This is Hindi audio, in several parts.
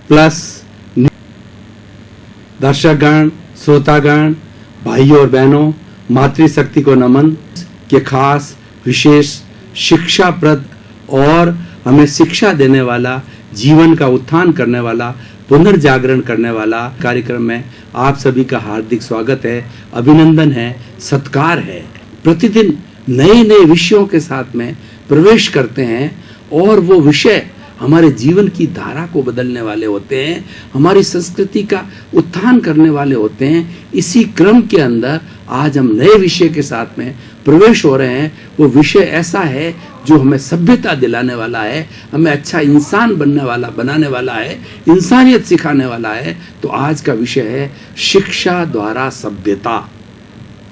प्लस दर्शकगण, श्रोतागण, भाइयों और बहनों, मातृशक्ति को नमन के खास विशेष शिक्षाप्रद और हमें शिक्षा देने वाला, जीवन का उत्थान करने वाला, पुनर्जागरण करने वाला कार्यक्रम में आप सभी का हार्दिक स्वागत है, अभिनंदन है, सत्कार है। प्रतिदिन नए नए विषयों के साथ में प्रवेश करते हैं और वो विषय हमारे जीवन की धारा को बदलने वाले होते हैं, हमारी संस्कृति का उत्थान करने वाले होते हैं। इसी क्रम के अंदर आज हम नए विषय के साथ में प्रवेश हो रहे हैं। वो विषय ऐसा है जो हमें सभ्यता दिलाने वाला है, हमें अच्छा इंसान बनाने वाला है, इंसानियत सिखाने वाला है। तो आज का विषय है शिक्षा द्वारा सभ्यता।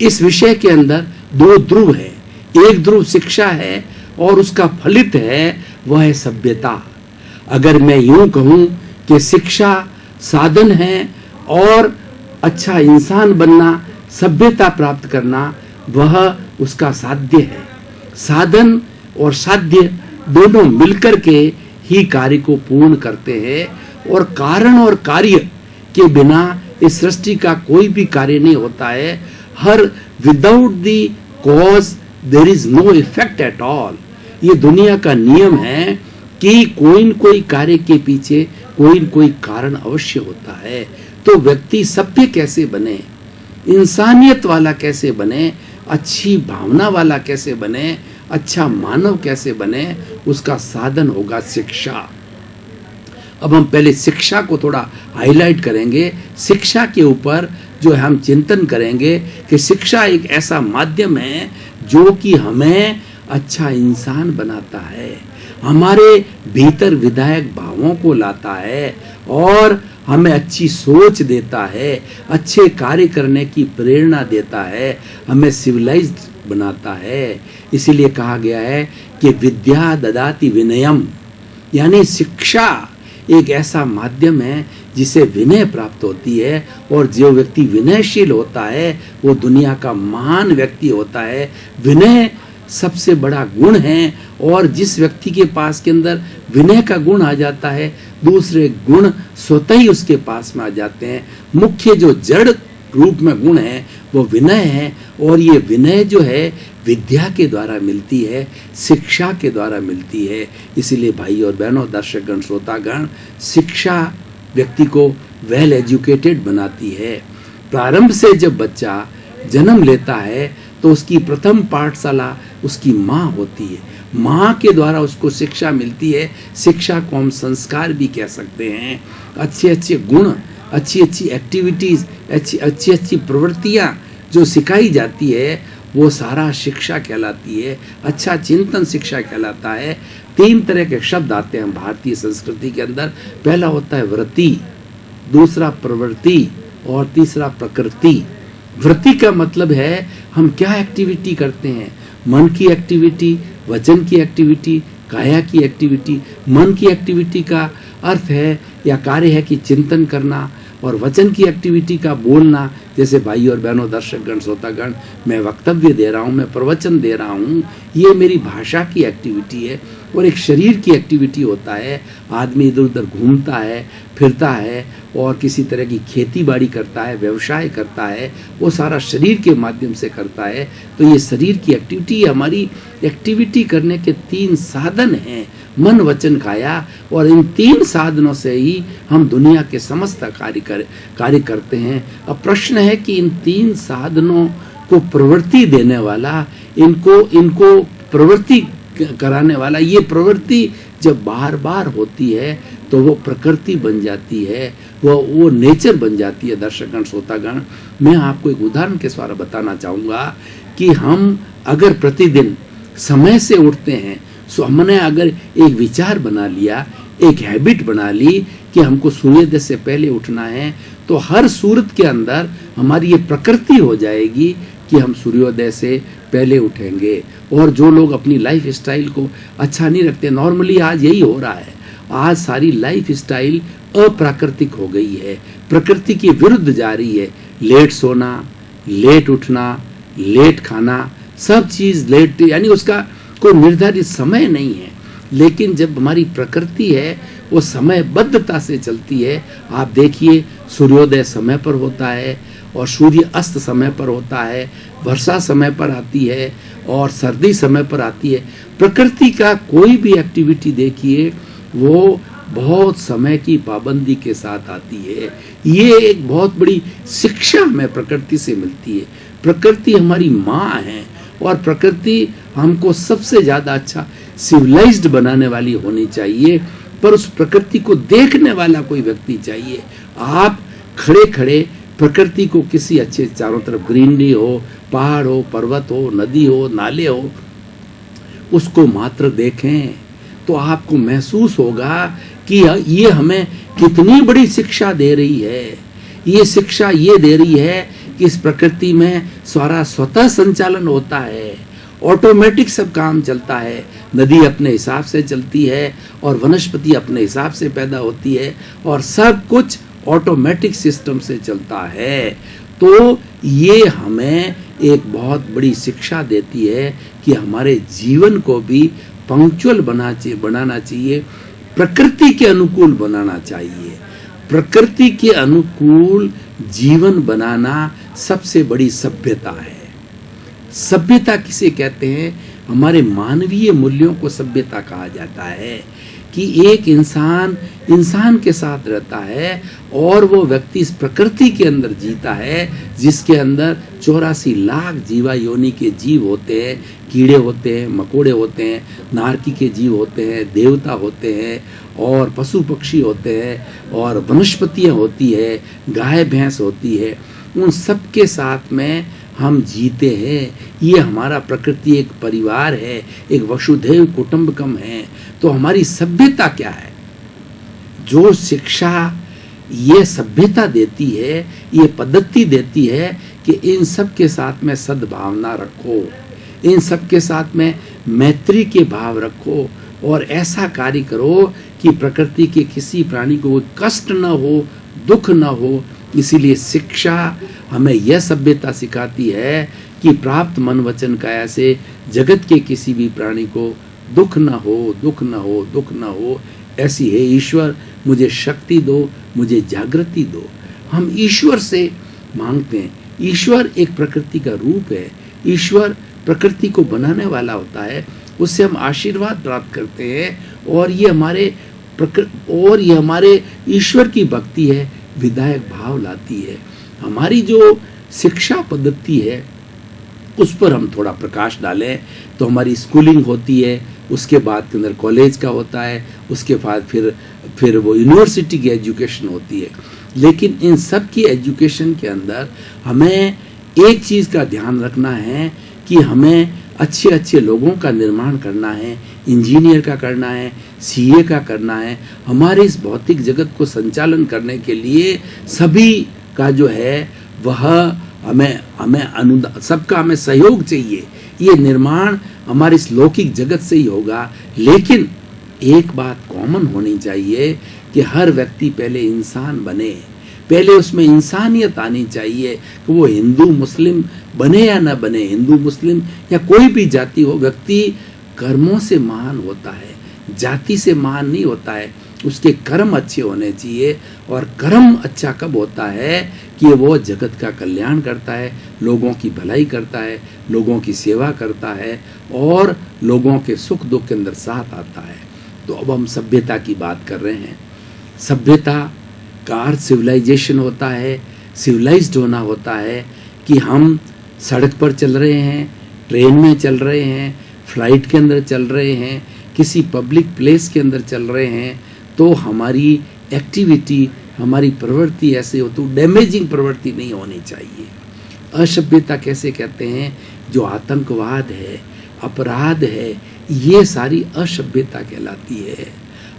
इस विषय के अंदर दो ध्रुव है, एक ध्रुव शिक्षा है और उसका फलित है वह है सभ्यता। अगर मैं यूं कहूं कि शिक्षा साधन है और अच्छा इंसान बनना, सभ्यता प्राप्त करना, वह उसका साध्य है। साधन और साध्य दोनों मिलकर के ही कार्य को पूर्ण करते हैं और कारण और कार्य के बिना इस सृष्टि का कोई भी कार्य नहीं होता है। हर without the cause there is no effect at all. ये दुनिया का नियम है कि कोई न कोई कार्य के पीछे कोई न कोई कारण अवश्य होता है। तो व्यक्ति सभ्य कैसे बने, इंसानियत वाला कैसे बने, अच्छी भावना वाला कैसे बने, अच्छा मानव कैसे बने, उसका साधन होगा शिक्षा। अब हम पहले शिक्षा को थोड़ा हाईलाइट करेंगे। शिक्षा के ऊपर जो हम चिंतन करेंगे कि शिक्षा एक ऐसा माध्यम है जो कि हमें अच्छा इंसान बनाता है, हमारे भीतर विधायक भावों को लाता है और हमें अच्छी सोच देता है, अच्छे कार्य करने की प्रेरणा देता है, हमें सिविलाइज्ड बनाता है। इसीलिए कहा गया है कि विद्या ददाति विनयम, यानी शिक्षा एक ऐसा माध्यम है जिसे विनय प्राप्त होती है और जो व्यक्ति विनयशील होता है वो दुनिया का महान व्यक्ति होता है। विनय सबसे बड़ा गुण है और जिस व्यक्ति के पास के अंदर विनय का गुण आ जाता है, दूसरे गुण स्वतः ही उसके पास में आ जाते हैं। मुख्य जो जड़ रूप में गुण है वो विनय है और ये विनय जो है विद्या के द्वारा मिलती है, शिक्षा के द्वारा मिलती है। इसीलिए भाई और बहनों, दर्शकगण, श्रोतागण, शिक्षा व्यक्ति को वेल एजुकेटेड बनाती है। प्रारंभ से जब बच्चा जन्म लेता है तो उसकी प्रथम पाठशाला उसकी माँ होती है। माँ के द्वारा उसको शिक्षा मिलती है। शिक्षा को हम संस्कार भी कह सकते हैं। अच्छे अच्छे गुण, अच्छी अच्छी एक्टिविटीज, अच्छी अच्छी प्रवृत्तियाँ जो सिखाई जाती है वो सारा शिक्षा कहलाती है। अच्छा चिंतन शिक्षा कहलाता है। 3 तरह के शब्द आते हैं भारतीय संस्कृति के अंदर। पहला होता है वृत्ति, दूसरा प्रवृत्ति और तीसरा प्रकृति। वृत्ति का मतलब है हम क्या एक्टिविटी करते हैं, मन की एक्टिविटी, वचन की एक्टिविटी, काया की एक्टिविटी। मन की एक्टिविटी का अर्थ है या कार्य है कि चिंतन करना, और वचन की एक्टिविटी का बोलना। जैसे भाई और बहनों, दर्शकगण, श्रोतागण, मैं वक्तव्य दे रहा हूँ, मैं प्रवचन दे रहा हूँ, ये मेरी भाषा की एक्टिविटी है। और एक शरीर की एक्टिविटी होता है, आदमी इधर उधर घूमता है, फिरता है और किसी तरह की खेती बाड़ी करता है, व्यवसाय करता है, वो सारा शरीर के माध्यम से करता है। तो ये शरीर की एक्टिविटी हमारी एक्टिविटी करने के 3 साधन हैं, मन, वचन, काया। और इन 3 साधनों से ही हम दुनिया के समस्त कार्य करते हैं। अब प्रश्न है कि इन 3 साधनों को प्रवृत्ति देने वाला, इनको प्रवृत्ति कराने वाला, ये प्रवृत्ति जब बार बार होती है तो वो प्रकृति बन जाती है, वो नेचर बन जाती है। दर्शकगण, श्रोतागण, मैं आपको एक उदाहरण के द्वारा बताना चाहूँगा कि हम अगर प्रतिदिन समय से उठते हैं, सो हमने अगर एक विचार बना लिया, एक हैबिट बना ली कि हमको सूर्योदय से पहले उठना है, तो हर सूरत के अंदर हमारी ये प्रकृति हो जाएगी कि हम सूर्योदय से पहले उठेंगे। और जो लोग अपनी लाइफ स्टाइल को अच्छा नहीं रखते, नॉर्मली आज यही हो रहा है, आज सारी लाइफ स्टाइल अप्राकृतिक हो गई है, प्रकृति के विरुद्ध जा रही है। लेट सोना, लेट उठना, लेट खाना, सब चीज लेट, यानी उसका कोई निर्धारित समय नहीं है। लेकिन जब हमारी प्रकृति है वो समयबद्धता से चलती है। आप देखिए, सूर्योदय समय पर होता है और सूर्य अस्त समय पर होता है, वर्षा समय पर आती है और सर्दी समय पर आती है। प्रकृति का कोई भी एक्टिविटी देखिए वो बहुत समय की पाबंदी के साथ आती है। ये एक बहुत बड़ी शिक्षा हमें प्रकृति से मिलती है। प्रकृति हमारी माँ है और प्रकृति हमको सबसे ज़्यादा अच्छा सिविलाइज्ड बनाने वाली होनी चाहिए, पर उस प्रकृति को देखने वाला कोई व्यक्ति चाहिए। आप खड़े खड़े प्रकृति को किसी अच्छे, चारों तरफ ग्रीनरी हो, पहाड़ हो, पर्वत हो, नदी हो, नाले हो, उसको मात्र देखें तो आपको महसूस होगा कि ये हमें कितनी बड़ी शिक्षा दे रही है। ये शिक्षा ये दे रही है कि इस प्रकृति में सारा स्वतः संचालन होता है, ऑटोमेटिक सब काम चलता है। नदी अपने हिसाब से चलती है और वनस्पति अपने हिसाब से पैदा होती है और सब कुछ ऑटोमेटिक सिस्टम से चलता है। तो ये हमें एक बहुत बड़ी शिक्षा देती है कि हमारे जीवन को भी पंक्चुअल बनाना चाहिए, प्रकृति के अनुकूल बनाना चाहिए। प्रकृति के अनुकूल जीवन बनाना सबसे बड़ी सभ्यता है। सभ्यता किसे कहते हैं? हमारे मानवीय मूल्यों को सभ्यता कहा जाता है कि एक इंसान के साथ रहता है और वो व्यक्ति इस प्रकृति के अंदर जीता है, जिसके अंदर 84 लाख जीवा योनि के जीव होते हैं। कीड़े होते हैं, मकोड़े होते हैं, नारकी के जीव होते हैं, देवता होते हैं और पशु पक्षी होते हैं और वनस्पतियाँ होती है, गाय भैंस होती है। उन सब के साथ में हम जीते हैं। ये हमारा प्रकृति एक परिवार है, एक वसुधैव कुटुंबकम है। तो हमारी सभ्यता क्या है? जो शिक्षा ये सभ्यता देती है, ये पद्धति देती है कि इन सब के साथ में सद्भावना रखो, इन सब के साथ में मैत्री के भाव रखो और ऐसा कार्य करो कि प्रकृति के किसी प्राणी को कष्ट न हो, दुख न हो। इसीलिए शिक्षा हमें यह सभ्यता सिखाती है कि प्राप्त मन वचन काया से जगत के किसी भी प्राणी को दुख न हो, दुख न हो, दुख न हो। ऐसी है ईश्वर, मुझे शक्ति दो, मुझे जागृति दो। हम ईश्वर से मांगते हैं। ईश्वर एक प्रकृति का रूप है। ईश्वर प्रकृति को बनाने वाला होता है, उससे हम आशीर्वाद प्राप्त करते हैं और ये हमारे ईश्वर की भक्ति है, विधायक भाव लाती है। हमारी जो शिक्षा पद्धति है उस पर हम थोड़ा प्रकाश डालें तो हमारी स्कूलिंग होती है, उसके बाद के अंदर कॉलेज का होता है, उसके बाद फिर वो यूनिवर्सिटी की एजुकेशन होती है। लेकिन इन सब की एजुकेशन के अंदर हमें एक चीज़ का ध्यान रखना है कि हमें अच्छे अच्छे लोगों का निर्माण करना है, इंजीनियर का करना है, सीए का करना है। हमारे इस भौतिक जगत को संचालन करने के लिए सभी का जो है वह हमें सबका हमें सहयोग चाहिए। ये निर्माण हमारे इस लौकिक जगत से ही होगा। लेकिन एक बात कॉमन होनी चाहिए कि हर व्यक्ति पहले इंसान बने, पहले उसमें इंसानियत आनी चाहिए कि वो हिंदू मुस्लिम बने या न बने, हिंदू मुस्लिम या कोई भी जाति हो, व्यक्ति कर्मों से महान होता है, जाति से महान नहीं होता है। उसके कर्म अच्छे होने चाहिए और कर्म अच्छा कब होता है कि वो जगत का कल्याण करता है, लोगों की भलाई करता है, लोगों की सेवा करता है और लोगों के सुख दुख के अंदर साथ आता है। तो अब हम सभ्यता की बात कर रहे हैं। सभ्यता का अर्थ सिविलाइजेशन होता है, सिविलाइज्ड होना होता है कि हम सड़क पर चल रहे हैं, ट्रेन में चल रहे हैं, फ्लाइट के अंदर चल रहे हैं, किसी पब्लिक प्लेस के अंदर चल रहे हैं, तो हमारी एक्टिविटी, हमारी प्रवृत्ति ऐसे हो तो डैमेजिंग प्रवृत्ति नहीं होनी चाहिए। असभ्यता कैसे कहते हैं? जो आतंकवाद है, अपराध है, ये सारी असभ्यता कहलाती है।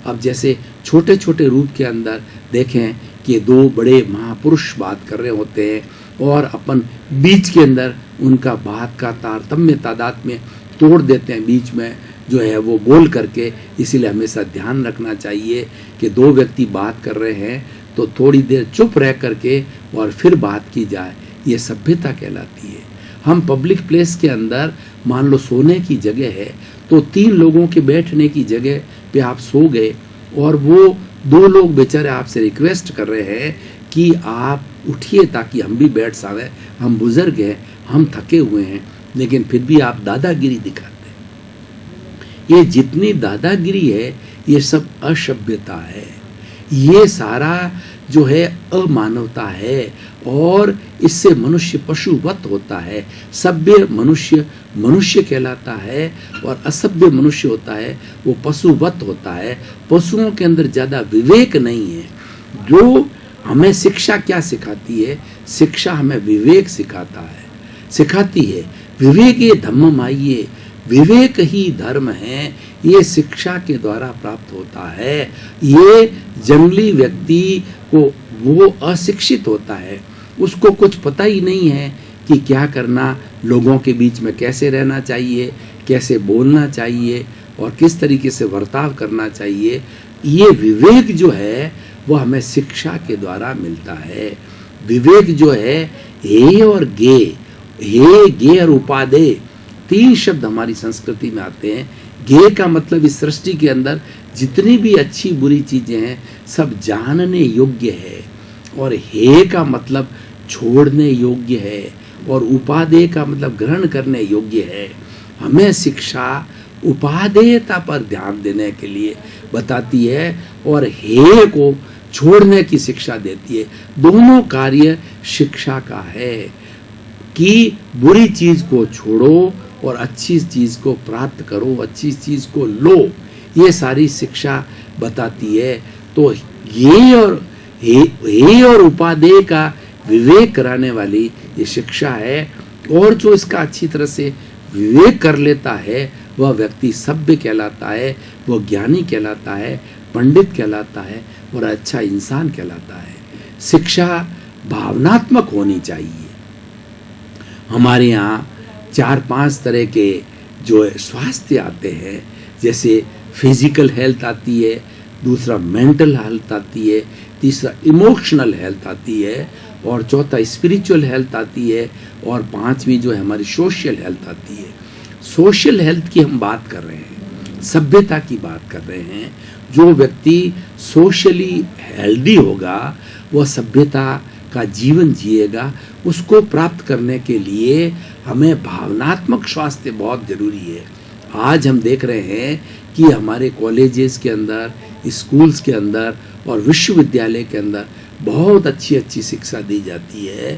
अब जैसे छोटे छोटे रूप के अंदर देखें कि दो बड़े महापुरुष बात कर रहे होते हैं और अपन बीच के अंदर उनका बात का तादाद में तोड़ देते हैं, बीच में जो है वो बोल करके। इसीलिए हमेशा ध्यान रखना चाहिए कि दो व्यक्ति बात कर रहे हैं तो थोड़ी देर चुप रह करके और फिर बात की जाए, ये सभ्यता कहलाती है। हम पब्लिक प्लेस के अंदर मान लो सोने की जगह है, तो 3 लोगों के बैठने की जगह पे आप सो गए और वो 2 लोग बेचारे आपसे रिक्वेस्ट कर रहे हैं कि आप उठिए ताकि हम भी बैठ सकें, हम बुजुर्ग हैं, हम थके हुए हैं, लेकिन फिर भी आप दादागिरी दिखाते हैं। ये जितनी दादागिरी है ये सब असभ्यता है, ये सारा जो है अमानवता है और इससे मनुष्य पशुवत होता है। सभ्य मनुष्य मनुष्य कहलाता है और असभ्य मनुष्य होता है वो पशुवत होता है। पशुओं के अंदर ज़्यादा विवेक नहीं है। जो हमें शिक्षा क्या सिखाती है? शिक्षा हमें विवेक सिखाती है। विवेक ये धम्म आइए, विवेक ही धर्म है, ये शिक्षा के द्वारा प्राप्त होता है। ये जंगली व्यक्ति को, वो अशिक्षित होता है, उसको कुछ पता ही नहीं है कि क्या करना, लोगों के बीच में कैसे रहना चाहिए, कैसे बोलना चाहिए और किस तरीके से बर्ताव करना चाहिए। ये विवेक जो है वो हमें शिक्षा के द्वारा मिलता है। विवेक जो है हे और गे, हे गे और उपादे, 3 शब्द हमारी संस्कृति में आते हैं। गे का मतलब इस सृष्टि के अंदर जितनी भी अच्छी बुरी चीजें हैं सब जानने योग्य है, और हे का मतलब छोड़ने योग्य है, और उपादेय का मतलब ग्रहण करने योग्य है। हमें शिक्षा उपादेयता पर ध्यान देने के लिए बताती है और हे को छोड़ने की शिक्षा देती है। दोनों कार्य शिक्षा का है कि बुरी चीज को छोड़ो और अच्छी चीज को प्राप्त करो, अच्छी चीज को लो, ये सारी शिक्षा बताती है। तो ये और उपादेय का विवेक कराने वाली ये शिक्षा है, और जो इसका अच्छी तरह से विवेक कर लेता है वह व्यक्ति सभ्य कहलाता है, वह ज्ञानी कहलाता है, पंडित कहलाता है और अच्छा इंसान कहलाता है। शिक्षा भावनात्मक होनी चाहिए। हमारे यहाँ 4-5 तरह के जो स्वास्थ्य आते हैं, जैसे फिजिकल हेल्थ आती है, दूसरा मेंटल हेल्थ आती है, तीसरा इमोशनल हेल्थ आती है, और चौथा स्पिरिचुअल हेल्थ आती है, और 5वीं जो है हमारी सोशल हेल्थ आती है। सोशल हेल्थ की हम बात कर रहे हैं, सभ्यता की बात कर रहे हैं। जो व्यक्ति सोशली हेल्दी होगा वह सभ्यता का जीवन जिएगा। उसको प्राप्त करने के लिए हमें भावनात्मक स्वास्थ्य बहुत जरूरी है। आज हम देख रहे हैं कि हमारे कॉलेजेस के अंदर, स्कूल्स के अंदर और विश्वविद्यालय के अंदर बहुत अच्छी अच्छी शिक्षा दी जाती है।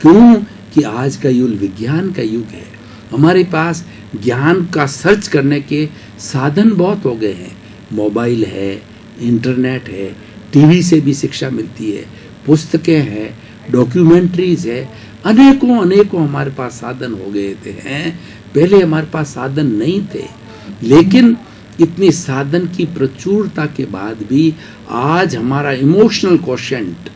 क्यों? कि आज का युग विज्ञान का युग है। हमारे पास ज्ञान का सर्च करने के साधन बहुत हो गए हैं। मोबाइल है, इंटरनेट है, टीवी से भी शिक्षा मिलती है, पुस्तकें हैं, डॉक्यूमेंट्रीज है, अनेकों हमारे पास साधन हो गए थे हैं। पहले हमारे पास साधन नहीं थे, लेकिन इतनी साधन की प्रचुरता के बाद भी आज हमारा इमोशनल कोशेंट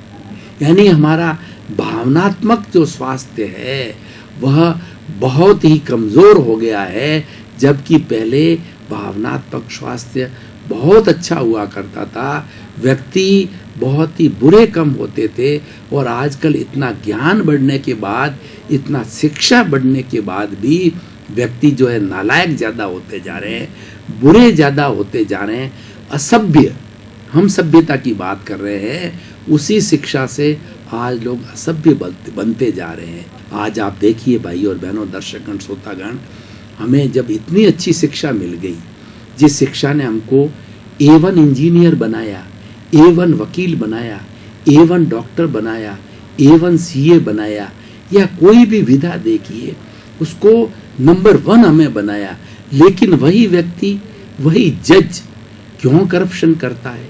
यानी हमारा भावनात्मक जो स्वास्थ्य है वह बहुत ही कमज़ोर हो गया है। जबकि पहले भावनात्मक स्वास्थ्य बहुत अच्छा हुआ करता था, व्यक्ति बहुत ही बुरे कम होते थे। और आजकल इतना ज्ञान बढ़ने के बाद, इतना शिक्षा बढ़ने के बाद भी व्यक्ति जो है नालायक ज़्यादा होते जा रहे हैं, बुरे ज़्यादा होते जा रहे हैं, असभ्य। हम सभ्यता की बात कर रहे हैं, उसी शिक्षा से आज लोग असभ्य बनते जा रहे हैं। आज आप देखिए भाई और बहनों, दर्शकगण, श्रोतागण, हमें जब इतनी अच्छी शिक्षा मिल गई, जिस शिक्षा ने हमको A1 इंजीनियर बनाया, A1 वकील बनाया, A1 डॉक्टर बनाया, A1 CA बनाया, या कोई भी विधा देखिए उसको नंबर 1 हमें बनाया, लेकिन वही व्यक्ति, वही जज क्यों करप्शन करता है,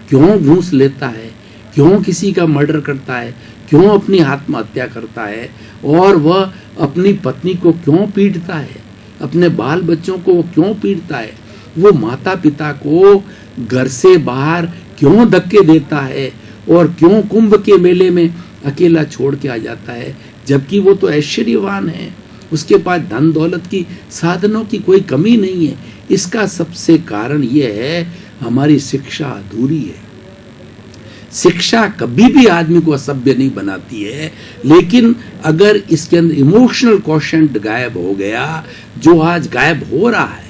क्यों घूस लेता है, क्यों किसी का मर्डर करता है, क्यों अपनी आत्महत्या करता है, और वह अपनी पत्नी को क्यों पीटता है, अपने बाल बच्चों को वो क्यों पीटता है, वो माता पिता को घर से बाहर क्यों धक्के देता है, और क्यों कुंभ के मेले में अकेला छोड़ के आ जाता है, जबकि वो तो ऐश्वर्यवान है, उसके पास धन दौलत की साधनों की कोई कमी नहीं है। इसका सबसे कारण ये है हमारी शिक्षा अधूरी है। शिक्षा कभी भी आदमी को असभ्य नहीं बनाती है, लेकिन अगर इसके अंदर इमोशनल क्वोशंट गायब हो गया, जो आज गायब हो रहा है,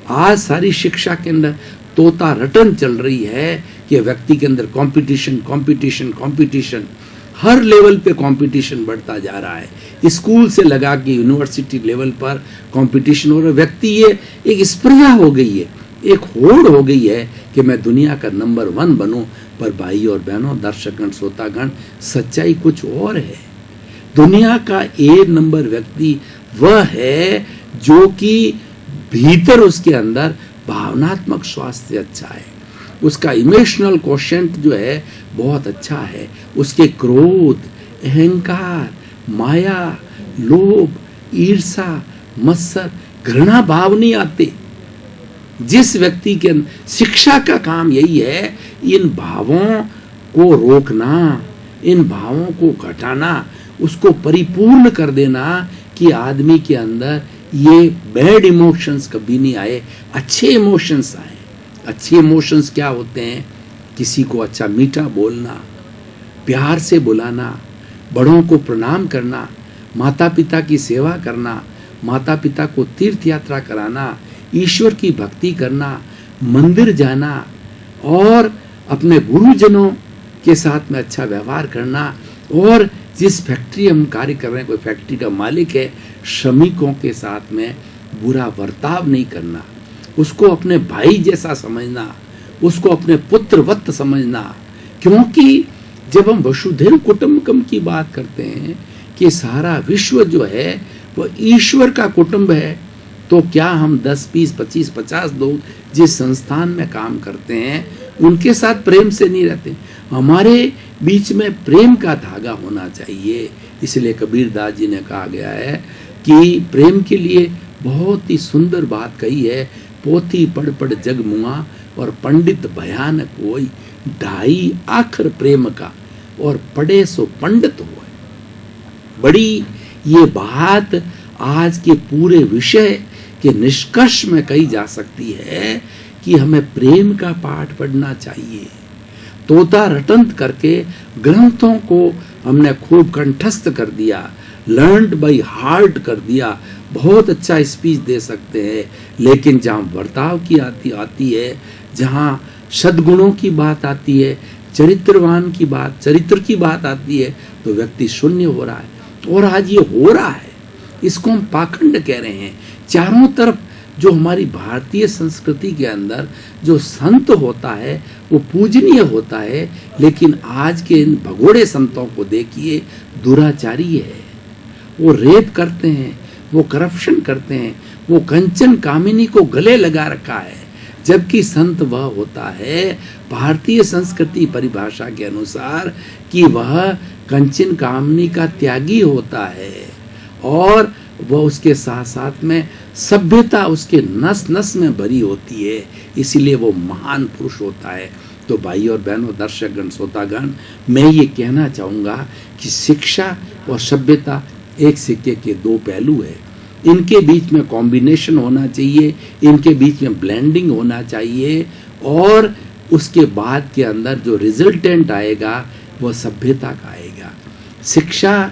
आज सारी शिक्षा के अंदर तोता रटन चल रही है कि व्यक्ति के अंदर कंपटीशन कंपटीशन कंपटीशन, हर लेवल पे कंपटीशन बढ़ता जा रहा है। स्कूल से लगा के यूनिवर्सिटी लेवल पर कंपटीशन हो रहा है। व्यक्ति ये एक स्पर्धा हो गई है, एक होड़ हो गई है कि मैं दुनिया का नंबर 1 बनूं। पर भाई और बहनों, दर्शकगण, श्रोतागण, सच्चाई कुछ और है। दुनिया का 1 नंबर व्यक्ति वह है जो कि भीतर उसके अंदर भावनात्मक स्वास्थ्य अच्छा है, उसका इमोशनल क्वोशंट जो है बहुत अच्छा है, उसके क्रोध, अहंकार, माया, लोभ, ईर्षा, मत्सर, घृणा भाव नहीं आते। जिस व्यक्ति के शिक्षा का काम यही है, इन भावों को रोकना, इन भावों को घटाना, उसको परिपूर्ण कर देना कि आदमी के अंदर ये बैड इमोशंस कभी नहीं आए, अच्छे इमोशंस आए। अच्छे इमोशंस क्या होते हैं? किसी को अच्छा मीठा बोलना, प्यार से बुलाना, बड़ों को प्रणाम करना, माता पिता की सेवा करना, माता पिता को तीर्थ यात्रा कराना, ईश्वर की भक्ति करना, मंदिर जाना और अपने गुरुजनों के साथ में अच्छा व्यवहार करना। और जिस फैक्ट्री हम कार्य कर रहे हैं, कोई फैक्ट्री का मालिक है, श्रमिकों के साथ में बुरा बर्ताव नहीं करना, उसको अपने भाई जैसा समझना, उसको अपने पुत्रवत समझना। क्योंकि जब हम वसुधैव कुटुंबकम की बात करते हैं कि सारा विश्व जो है वह ईश्वर का कुटुंब है, तो क्या हम 10, 20, 25, 50 लोग जिस संस्थान में काम करते हैं उनके साथ प्रेम से नहीं रहते? हमारे बीच में प्रेम का धागा होना चाहिए। इसलिए कबीरदास जी ने कहा गया है कि प्रेम के लिए बहुत ही सुंदर बात कही है, पोथी पढ़ पढ़ जग मुआ और पंडित भयानक होई, ढाई आखर प्रेम का और पढ़े सो पंडित होए। बड़ी ये बात आज के पूरे विषय के निष्कर्ष में कही जा सकती है कि हमें प्रेम का पाठ पढ़ना चाहिए। तोता रटंत करके ग्रंथों को हमने खूब कंठस्थ कर दिया, लर्न्ड बाय हार्ट कर दिया, बहुत अच्छा स्पीच दे सकते हैं, लेकिन जहाँ बर्ताव की आती है, जहाँ सद्गुणों की बात आती है, चरित्रवान की बात, चरित्र की बात आती है, तो व्यक्ति शून्य हो रहा है। और आज ये हो रहा है, इसको हम पाखंड कह रहे हैं। चारों तरफ जो हमारी भारतीय संस्कृति के अंदर जो संत होता है वो पूजनीय होता है, लेकिन आज के इन भगोड़े संतों को देखिए, दुराचारी है, वो रेप करते हैं, वो करप्शन करते हैं, वो कंचन कामिनी को गले लगा रखा है। जबकि संत वह होता है भारतीय संस्कृति परिभाषा के अनुसार कि वह कंचन कामिनी का त्यागी होता है और वह उसके साथ साथ में सभ्यता उसके नस नस में भरी होती है, इसीलिए वो महान पुरुष होता है। तो भाई और बहनों, दर्शकगण, श्रोतागण, मैं ये कहना चाहूँगा कि शिक्षा और सभ्यता एक सिक्के के 2 पहलू है। इनके बीच में कॉम्बिनेशन होना चाहिए, इनके बीच में ब्लेंडिंग होना चाहिए, और उसके बाद के अंदर जो रिजल्टेंट आएगा वह सभ्यता का आएगा। शिक्षा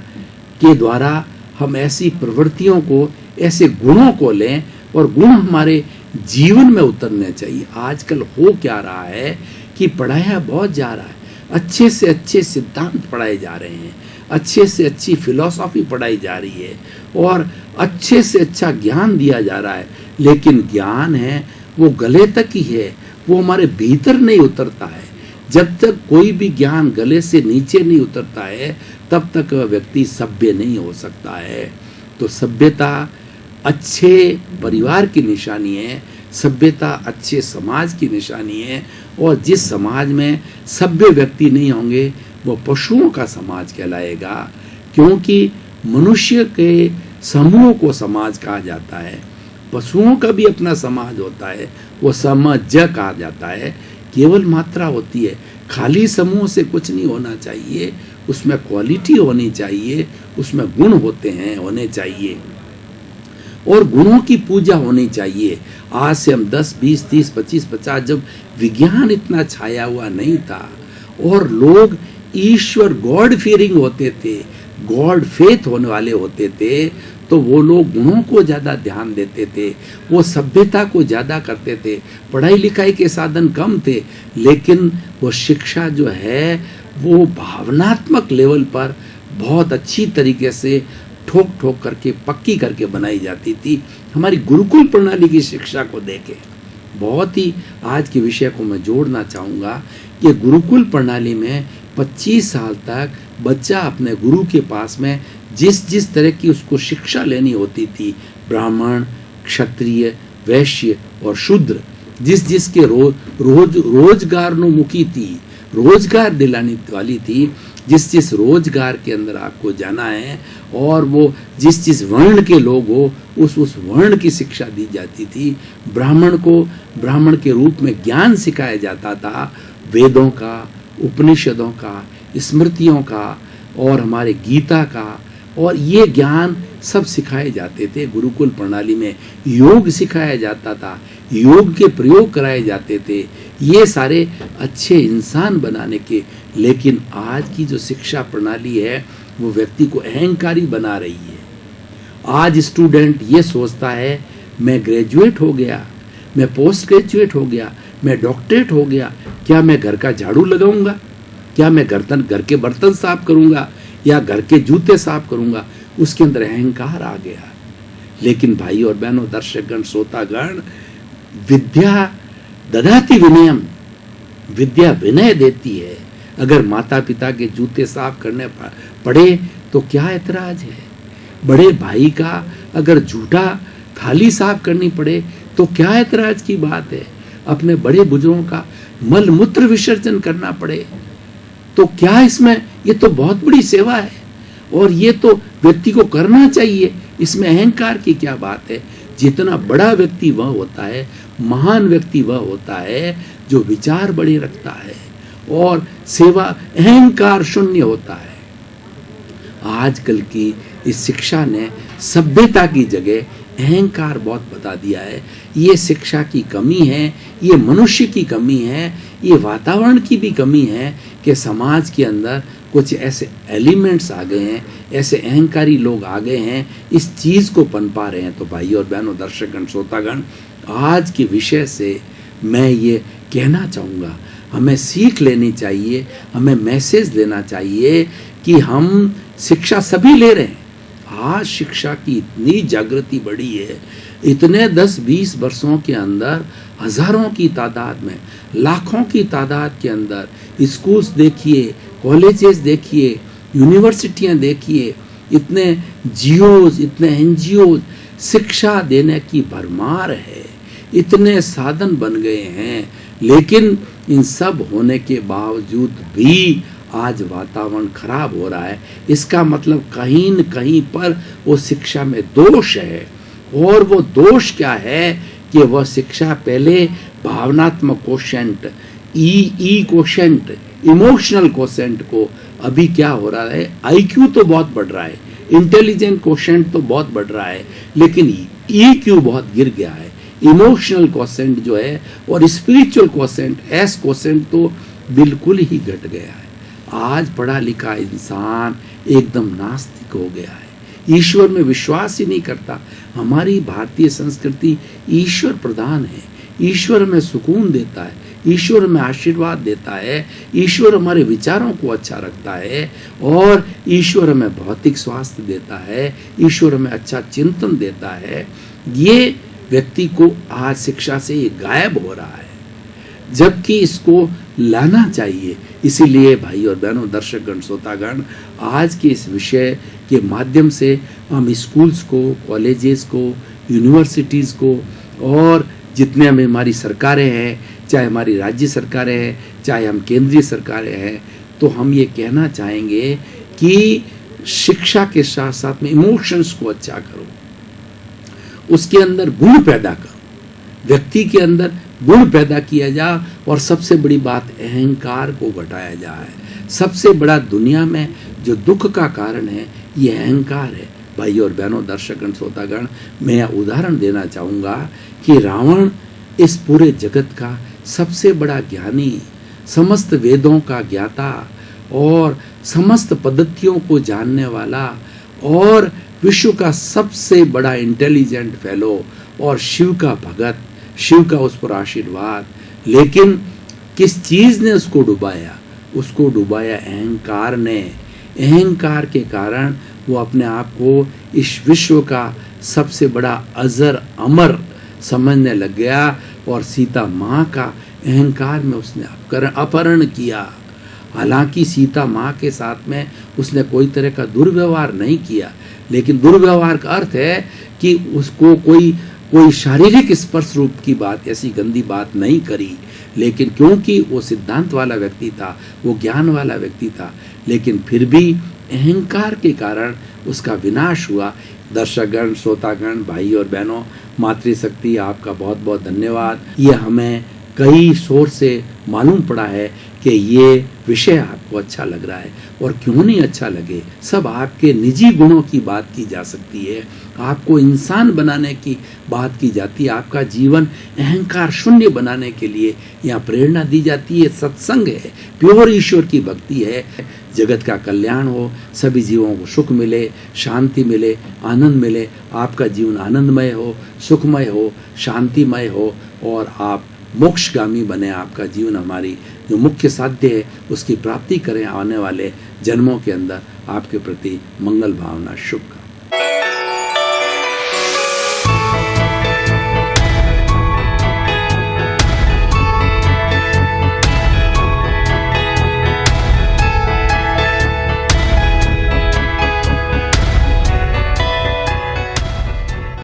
के द्वारा हम ऐसी प्रवृत्तियों को, ऐसे गुणों को लें और गुण हमारे जीवन में उतरने चाहिए। आजकल हो क्या रहा है कि पढ़ाया बहुत जा रहा है, अच्छे से अच्छे सिद्धांत पढ़ाए जा रहे हैं, अच्छे से अच्छी फिलॉसफी पढ़ाई जा रही है और अच्छे से अच्छा ज्ञान दिया जा रहा है, लेकिन ज्ञान है वो गले तक ही है, वो हमारे भीतर नहीं उतरता है। जब तक कोई भी ज्ञान गले से नीचे नहीं उतरता है तब तक वह व्यक्ति सभ्य नहीं हो सकता है। तो सभ्यता अच्छे परिवार की निशानी है, सभ्यता अच्छे समाज की निशानी है, और जिस समाज में सभ्य व्यक्ति नहीं होंगे वो पशुओं का समाज कहलाएगा, क्योंकि मनुष्य के समूह को समाज कहा जाता है। पशुओं का भी अपना समाज होता है, वो समाज कहा जाता है। केवल मात्रा होती है, खाली समूह से कुछ नहीं होना चाहिए, उसमें क्वालिटी होनी चाहिए, उसमें गुण होने चाहिए और गुणों की पूजा होनी चाहिए। आज से हम 10, 20, 30, 25, 50 जब विज्ञान इतना छाया हुआ नहीं था और लोग ईश्वर गॉड फियरिंग होते थे, गॉड फेथ होने वाले होते थे, तो वो लोग गुणों को ज्यादा ध्यान देते थे, वो सभ्यता को ज्यादा करते थे, पढ़ाई लिखाई के साधन कम थे, लेकिन वो शिक्षा जो है वो भावनात्मक लेवल पर बहुत अच्छी तरीके से ठोक ठोक करके पक्की करके बनाई जाती थी। हमारी गुरुकुल प्रणाली की शिक्षा को देखे बहुत ही आज के विषय को मैं जोड़ना चाहूँगा कि गुरुकुल प्रणाली में 25 साल तक बच्चा अपने गुरु के पास में जिस तरह की उसको शिक्षा लेनी होती थी, ब्राह्मण, क्षत्रिय, वैश्य और शूद्र, जिसके रोजगारोन्मुखी थी, रोजगार दिलाने वाली थी, जिस रोजगार के अंदर आपको जाना है और वो जिस वर्ण के लोग हो उस वर्ण की शिक्षा दी जाती थी। ब्राह्मण को ब्राह्मण के रूप में ज्ञान सिखाया जाता था, वेदों का, उपनिषदों का, स्मृतियों का और हमारे गीता का, और ये ज्ञान सब सिखाए जाते थे। गुरुकुल प्रणाली में योग सिखाया जाता था, योग के प्रयोग कराए जाते थे, ये सारे अच्छे इंसान बनाने के। लेकिन आज की जो शिक्षा प्रणाली है वो व्यक्ति को अहंकारी बना रही है। आज स्टूडेंट ये सोचता है मैं ग्रेजुएट हो गया, मैं पोस्ट ग्रेजुएट हो गया, मैं डॉक्टरेट हो गया, क्या मैं घर का झाड़ू लगाऊंगा, क्या मैं घर के बर्तन साफ करूंगा या घर के जूते साफ करूंगा, उसके अंदर अहंकार आ गया। लेकिन भाई और बहनों, दर्शकगण, श्रोतागण, विद्या ददाति विनयम, विद्या विनय देती है। अगर माता पिता के जूते साफ करने पड़े तो क्या ऐतराज है? बड़े भाई का अगर झूठा थाली साफ करनी पड़े तो क्या ऐतराज की बात है? अपने बड़े बुजुर्गों का मल मूत्र विसर्जन करना पड़े तो क्या इसमें, ये तो बहुत बड़ी सेवा है और ये तो व्यक्ति को करना चाहिए, इसमें अहंकार की क्या बात है? जितना बड़ा व्यक्ति वह होता है, महान व्यक्ति वह होता है जो विचार बड़े रखता है और सेवा अहंकार शून्य होता है। आजकल की इस शिक्षा ने सभ्यता की जगह अहंकार बहुत बता दिया है। ये शिक्षा की कमी है, ये मनुष्य की कमी है, ये वातावरण की भी कमी है कि समाज के अंदर कुछ ऐसे एलिमेंट्स आ गए हैं, ऐसे अहंकारी लोग आ गए हैं, इस चीज़ को पनपा रहे हैं। तो भाई और बहनों, दर्शकगण, श्रोतागण, आज के विषय से मैं ये कहना चाहूँगा, हमें सीख लेनी चाहिए, हमें मैसेज लेना चाहिए कि हम शिक्षा सभी ले रहे हैं। आज शिक्षा की इतनी जागृति बढ़ी है, इतने 10-20 वर्षों के अंदर हजारों की तादाद में, लाखों की तादाद के अंदर स्कूल्स देखिए, कॉलेजेस देखिए, यूनिवर्सिटियां देखिए, इतने जियोज, इतने एनजीओ शिक्षा देने की भरमार है, इतने साधन बन गए हैं। लेकिन इन सब होने के बावजूद भी आज वातावरण खराब हो रहा है। इसका मतलब कहीं न कहीं पर वो शिक्षा में दोष है। और वो दोष क्या है कि वह शिक्षा पहले भावनात्मक कोशेंट, ई कोशेंट, इमोशनल कोशेंट को, अभी क्या हो रहा है, आईक्यू तो बहुत बढ़ रहा है, इंटेलिजेंट कोशेंट तो बहुत बढ़ रहा है, लेकिन ईक्यू बहुत गिर गया है। इमोशनल कोशेंट जो है और स्पिरिचुअल कोशेंट, एस कोशेंट तो बिल्कुल ही घट गया है। आज पढ़ा लिखा इंसान एकदम नास्तिक हो गया है, ईश्वर में विश्वास ही नहीं करता। हमारी भारतीय संस्कृति ईश्वर प्रधान है, ईश्वर हमें सुकून देता है, ईश्वर हमें आशीर्वाद देता है, ईश्वर हमारे विचारों को अच्छा रखता है और ईश्वर हमें भौतिक स्वास्थ्य देता है, ईश्वर हमें अच्छा चिंतन देता है। ये व्यक्ति को आज शिक्षा से ये गायब हो रहा है, जबकि इसको लाना चाहिए। इसीलिए भाई और बहनों, दर्शकगण, श्रोतागण, आज के इस विषय के माध्यम से हम स्कूल्स को, कॉलेजेस को, यूनिवर्सिटीज़ को और जितने में हमारी सरकारें हैं, चाहे हमारी राज्य सरकारें हैं, चाहे हम केंद्रीय सरकारें हैं, तो हम ये कहना चाहेंगे कि शिक्षा के साथ साथ में इमोशंस को अच्छा करो, उसके अंदर गुण पैदा करो, व्यक्ति के अंदर गुण पैदा किया जाए और सबसे बड़ी बात अहंकार को घटाया जाए। सबसे बड़ा दुनिया में जो दुख का कारण है ये अहंकार है। भाई और बहनों, दर्शकगण, श्रोतागण, मैं उदाहरण देना चाहूँगा कि रावण इस पूरे जगत का सबसे बड़ा ज्ञानी, समस्त वेदों का ज्ञाता और समस्त पद्धतियों को जानने वाला और विश्व का सबसे बड़ा इंटेलिजेंट फेलो और शिव का भगत, शिव का उस पर आशीर्वाद। लेकिन किस चीज ने उसको डुबाया? उसको डुबाया अहंकार ने। अहंकार के कारण वो अपने आप को इस विश्व का सबसे बड़ा अजर अमर समझने लग गया और सीता माँ का अहंकार में उसने अपहरण किया। हालांकि सीता माँ के साथ में उसने कोई तरह का दुर्व्यवहार नहीं किया, लेकिन दुर्व्यवहार का अर्थ है कि उसको कोई शारीरिक स्पर्श रूप की बात, ऐसी गंदी बात नहीं करी। लेकिन क्योंकि वो सिद्धांत वाला व्यक्ति था, वो ज्ञान वाला व्यक्ति था, लेकिन फिर भी अहंकार के कारण उसका विनाश हुआ। दर्शकगण, श्रोतागण, भाई और बहनों, मातृशक्ति आपका बहुत बहुत धन्यवाद। ये हमें कई सोर्स से मालूम पड़ा है कि ये विषय आपको अच्छा लग रहा है, और क्यों नहीं अच्छा लगे, सब आपके निजी गुणों की बात की जा सकती है, आपको इंसान बनाने की बात की जाती है, आपका जीवन अहंकार शून्य बनाने के लिए यहाँ प्रेरणा दी जाती है। सत्संग है, प्योर ईश्वर की भक्ति है। जगत का कल्याण हो, सभी जीवों को सुख मिले, शांति मिले, आनंद मिले, आपका जीवन आनंदमय हो, सुखमय हो, शांतिमय हो और आप मोक्षगामी बने। आपका जीवन हमारी जो मुख्य साध्य है उसकी प्राप्ति करें। आने वाले जन्मों के अंदर आपके प्रति मंगल भावना, शुभ।